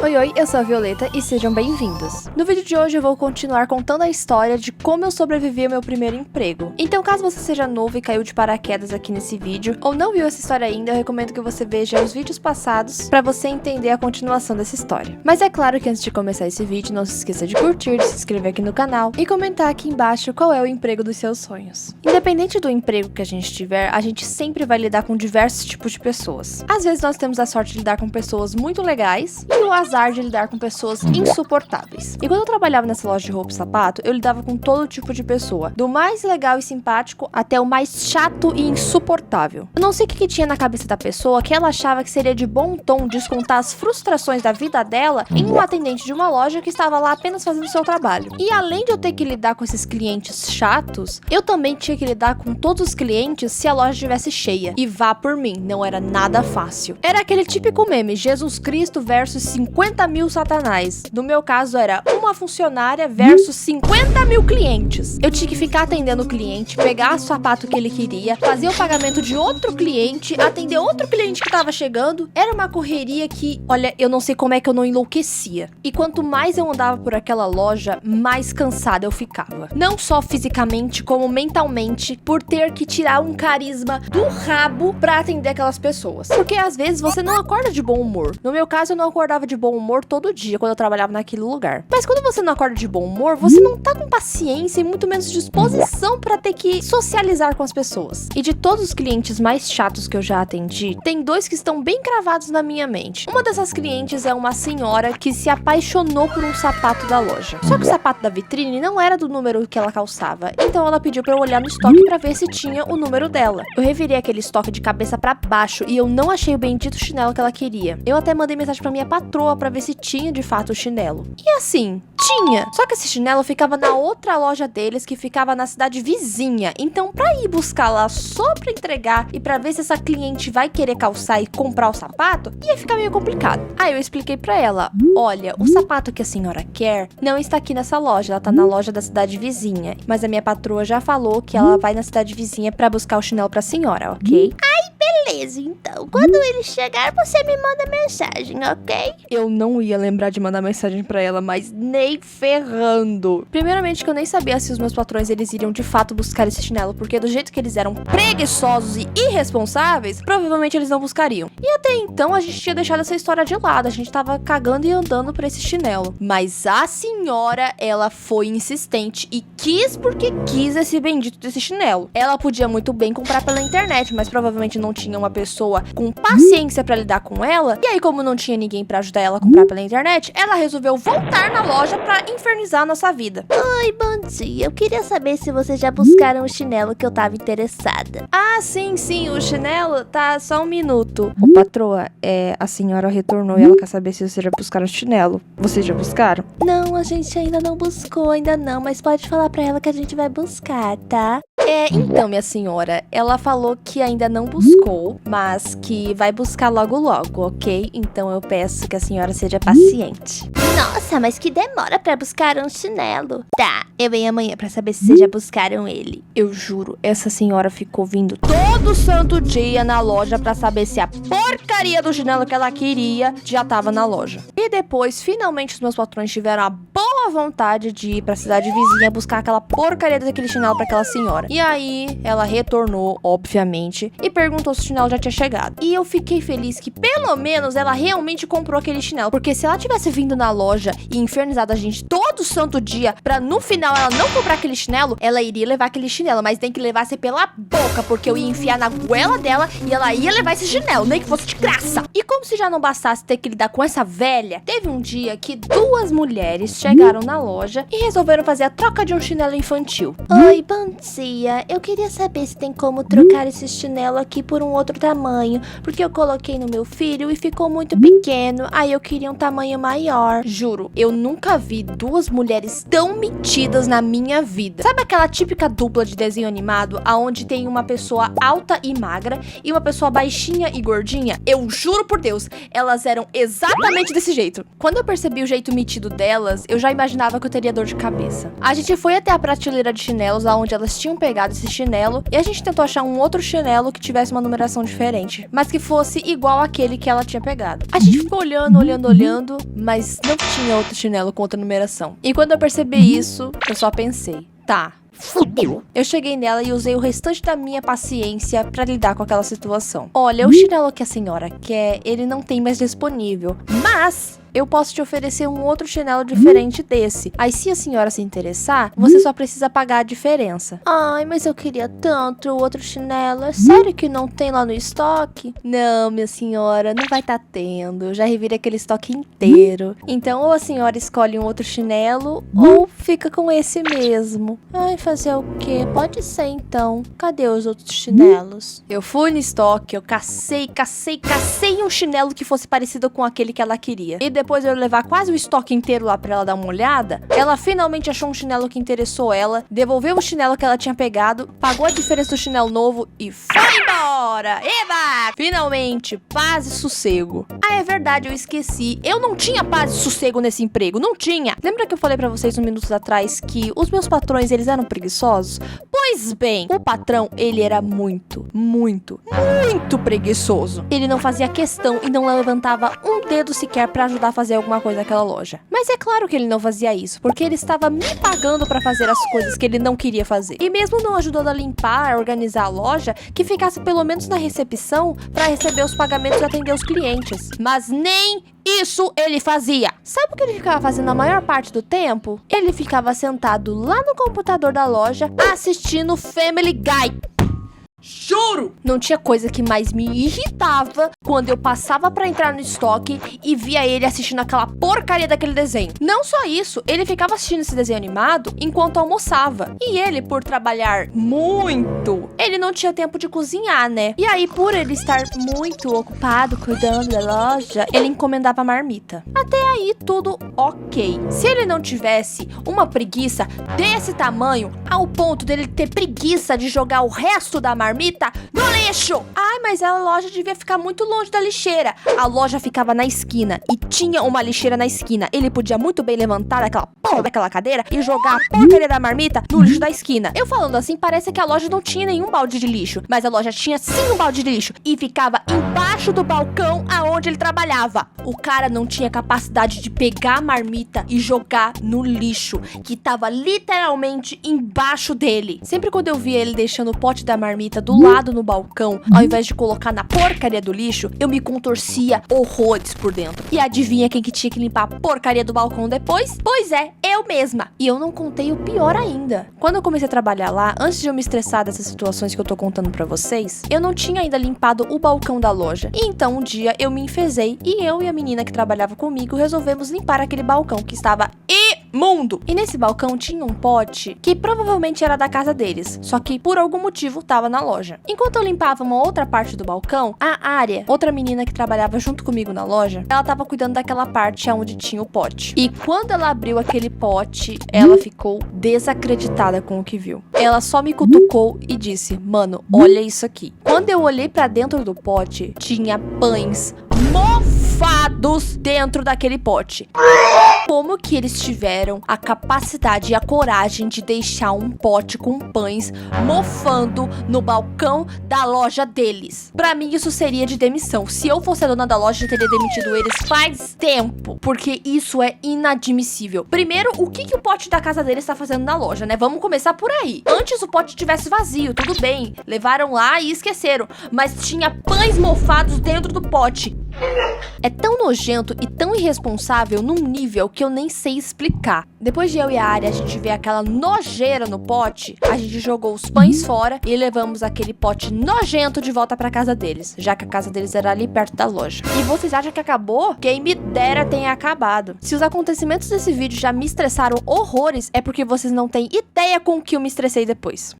Oi, eu sou a Violeta e sejam bem-vindos. No vídeo de hoje eu vou continuar contando a história de como eu sobrevivi ao meu primeiro emprego. Então caso você seja novo e caiu de paraquedas aqui nesse vídeo, ou não viu essa história ainda, eu recomendo que você veja os vídeos passados pra você entender a continuação dessa história. Mas é claro que antes de começar esse vídeo, não se esqueça de curtir, de se inscrever aqui no canal e comentar aqui embaixo qual é o emprego dos seus sonhos. Independente do emprego que a gente tiver, a gente sempre vai lidar com diversos tipos de pessoas. Às vezes nós temos a sorte de lidar com pessoas muito legais e o azar de lidar com pessoas insuportáveis. E quando eu trabalhava nessa loja de roupa e sapato, eu lidava com todo tipo de pessoa, do mais legal e simpático até o mais chato e insuportável. Eu não sei o que tinha na cabeça da pessoa que ela achava que seria de bom tom descontar as frustrações da vida dela em um atendente de uma loja que estava lá apenas fazendo o seu trabalho. E além de eu ter que lidar com esses clientes chatos, eu também tinha que lidar com todos os clientes se a loja estivesse cheia. E vá por mim, não era nada fácil. Era aquele típico meme, Jesus Cristo versus 50 mil satanás. No meu caso era uma funcionária versus 50 mil clientes. Eu tinha que ficar atendendo o cliente, pegar o sapato que ele queria, fazer o pagamento de outro cliente, atender outro cliente que tava chegando. Era uma correria que, olha, eu não sei como é que eu não enlouquecia. E quanto mais eu andava por aquela loja, mais cansada eu ficava. Não só fisicamente, como mentalmente, por ter que tirar um carisma do rabo pra atender aquelas pessoas. Porque às vezes você não acorda de bom humor. No meu caso, eu não acordava de bom humor todo dia quando eu trabalhava naquele lugar. Mas quando você não acorda de bom humor, você não tá com paciência e muito menos disposição pra ter que socializar com as pessoas. E de todos os clientes mais chatos que eu já atendi, tem dois que estão bem cravados na minha mente. Uma dessas clientes é uma senhora que se apaixonou por um sapato da loja. Só que o sapato da vitrine não era do número que ela calçava, então ela pediu pra eu olhar no estoque pra ver se tinha o número dela. Eu revirei aquele estoque de cabeça pra baixo e eu não achei o bendito chinelo que ela queria. Eu até mandei mensagem pra minha patroa pra ver se tinha de fato o chinelo. E assim, tinha. Só que esse chinelo ficava na outra loja deles, que ficava na cidade vizinha. Então, pra ir buscar lá só pra entregar e pra ver se essa cliente vai querer calçar e comprar o sapato, ia ficar meio complicado. Aí eu expliquei pra ela, olha, o sapato que a senhora quer não está aqui nessa loja, ela tá na loja da cidade vizinha. Mas a minha patroa já falou que ela vai na cidade vizinha pra buscar o chinelo pra senhora, ok? Beleza, então. Quando ele chegar, você me manda mensagem, ok? Eu não ia lembrar de mandar mensagem pra ela, mas nem ferrando. Primeiramente que eu nem sabia se os meus patrões eles iriam de fato buscar esse chinelo, porque do jeito que eles eram preguiçosos e irresponsáveis, provavelmente eles não buscariam. E até então a gente tinha deixado essa história de lado, a gente tava cagando e andando por esse chinelo. Mas a senhora, ela foi insistente e quis porque quis esse bendito desse chinelo. Ela podia muito bem comprar pela internet, mas provavelmente não tinha uma pessoa com paciência pra lidar com ela, e aí como não tinha ninguém pra ajudar ela a comprar pela internet, ela resolveu voltar na loja pra infernizar a nossa vida. Oi, bom dia. Eu queria saber se vocês já buscaram o chinelo que eu tava interessada. Ah, sim, o chinelo tá só um minuto. Ô patroa, a senhora retornou e ela quer saber se vocês já buscaram o chinelo. Vocês já buscaram? Não, a gente ainda não buscou, ainda não, mas pode falar pra ela que a gente vai buscar, tá? Então, minha senhora, ela falou que ainda não buscou, mas que vai buscar logo logo, ok? Então eu peço que a senhora seja paciente. Nossa, mas que demora pra buscar um chinelo. Tá, eu venho amanhã pra saber se vocês já buscaram ele. Eu juro, essa senhora ficou vindo todo santo dia na loja pra saber se a porcaria do chinelo que ela queria já tava na loja. E depois, finalmente, os meus patrões tiveram a boa vontade de ir pra cidade vizinha buscar aquela porcaria daquele chinelo pra aquela senhora. E aí, ela retornou, obviamente, e perguntou se o chinelo já tinha chegado. E eu fiquei feliz que, pelo menos, ela realmente comprou aquele chinelo. Porque se ela tivesse vindo na loja e infernizado a gente todo santo dia pra, no final, ela não comprar aquele chinelo, ela iria levar aquele chinelo. Mas tem que levar ser pela boca, porque eu ia enfiar na goela dela e ela ia levar esse chinelo, nem que fosse de graça. E como se já não bastasse ter que lidar com essa velha, teve um dia que duas mulheres chegaram na loja e resolveram fazer a troca de um chinelo infantil. Oi, bom dia. Eu queria saber se tem como trocar esse chinelo aqui por um outro tamanho, porque eu coloquei no meu filho e ficou muito pequeno, aí eu queria um tamanho maior. Juro, eu nunca vi duas mulheres tão metidas na minha vida. Sabe aquela típica dupla de desenho animado, aonde tem uma pessoa alta e magra e uma pessoa baixinha e gordinha? Eu juro por Deus, elas eram exatamente desse jeito. Quando eu percebi o jeito metido delas, eu já imaginei imaginava que eu teria dor de cabeça. A gente foi até a prateleira de chinelos, aonde elas tinham pegado esse chinelo, e a gente tentou achar um outro chinelo que tivesse uma numeração diferente, mas que fosse igual àquele que ela tinha pegado. A gente ficou olhando, mas não tinha outro chinelo com outra numeração. E quando eu percebi isso, eu só pensei, tá, fudeu. Eu cheguei nela e usei o restante da minha paciência pra lidar com aquela situação. Olha, o chinelo que a senhora quer, ele não tem mais disponível, mas eu posso te oferecer um outro chinelo diferente desse. Aí, se a senhora se interessar, você só precisa pagar a diferença. Ai, mas eu queria tanto o outro chinelo. É sério que não tem lá no estoque? Não, minha senhora, não vai tá tendo. Eu já revirei aquele estoque inteiro. Então, ou a senhora escolhe um outro chinelo, ou fica com esse mesmo. Ai, fazer o quê? Pode ser, então. Cadê os outros chinelos? Eu fui no estoque, eu cacei um chinelo que fosse parecido com aquele que ela queria. E depois de eu levar quase o estoque inteiro lá pra ela dar uma olhada, ela finalmente achou um chinelo que interessou ela, devolveu o chinelo que ela tinha pegado, pagou a diferença do chinelo novo e foi embora! Eba! Finalmente, paz e sossego. Ah, é verdade, eu esqueci. Eu não tinha paz e sossego nesse emprego, não tinha. Lembra que eu falei pra vocês uns minutos atrás que os meus patrões, eles eram preguiçosos? Pois bem, o patrão, ele era muito preguiçoso. Ele não fazia questão e não levantava um dedo sequer pra ajudar a fazer alguma coisa naquela loja. Mas é claro que ele não fazia isso, porque ele estava me pagando pra fazer as coisas que ele não queria fazer. E mesmo não ajudando a limpar, a organizar a loja, que ficasse pelo menos na recepção pra receber os pagamentos e atender os clientes. Mas nem isso ele fazia. Sabe o que ele ficava fazendo a maior parte do tempo? Ele ficava sentado lá no computador da loja assistindo Family Guy. Juro! Não tinha coisa que mais me irritava quando eu passava pra entrar no estoque e via ele assistindo aquela porcaria daquele desenho. Não só isso, ele ficava assistindo esse desenho animado enquanto almoçava. E ele, por trabalhar muito, ele não tinha tempo de cozinhar, né? E aí, por ele estar muito ocupado cuidando da loja, ele encomendava marmita. Até aí, tudo ok. Se ele não tivesse uma preguiça desse tamanho, ao ponto dele ter preguiça de jogar o resto da marmita no lixo. Ai, mas a loja devia ficar muito longe da lixeira. A loja ficava na esquina e tinha uma lixeira na esquina. Ele podia muito bem levantar aquela porra daquela cadeira e jogar a porcaria da marmita no lixo da esquina. Eu falando assim, parece que a loja não tinha nenhum balde de lixo, mas a loja tinha sim um balde de lixo e ficava embaixo do balcão aonde ele trabalhava. O cara não tinha capacidade de pegar a marmita e jogar no lixo, que tava literalmente embaixo dele. Sempre quando eu via ele deixando o pote da marmita do lado no balcão, ao invés de colocar na porcaria do lixo, eu me contorcia horrores por dentro. E adivinha quem que tinha que limpar a porcaria do balcão depois? Pois é, eu mesma. E eu não contei o pior ainda. Quando eu comecei a trabalhar lá, antes de eu me estressar dessas situações que eu tô contando pra vocês, eu não tinha ainda limpado o balcão da loja. E então um dia eu me enfezei e eu e a menina que trabalhava comigo resolvemos limpar aquele balcão que estava imundo. E nesse balcão tinha um pote que provavelmente era da casa deles, só que por algum motivo tava na loja. Enquanto eu limpava uma outra parte do balcão, a Área, outra menina que trabalhava junto comigo na loja, ela tava cuidando daquela parte onde tinha o pote. E quando ela abriu aquele pote, ela ficou desacreditada com o que viu. Ela só me cutucou e disse: "Mano, olha isso aqui." Quando eu olhei pra dentro do pote, tinha pães mofados dentro daquele pote. Como que eles tiveram a capacidade e a coragem de deixar um pote com pães mofando no balcão da loja deles? Pra mim, isso seria de demissão. Se eu fosse a dona da loja, eu teria demitido eles faz tempo, porque isso é inadmissível. Primeiro, o que o pote da casa deles tá fazendo na loja, né? Vamos começar por aí. Antes o pote estivesse vazio, tudo bem. Levaram lá e esqueceram. Mas tinha pães mofados dentro do pote. É tão nojento e tão irresponsável num nível que eu nem sei explicar. Depois de eu e a Área a gente ver aquela nojeira no pote, a gente jogou os pães fora e levamos aquele pote nojento de volta pra casa deles, já que a casa deles era ali perto da loja. E vocês acham que acabou? Quem me dera tenha acabado. Se os acontecimentos desse vídeo já me estressaram horrores, é porque vocês não têm ideia com o que eu me estressei depois.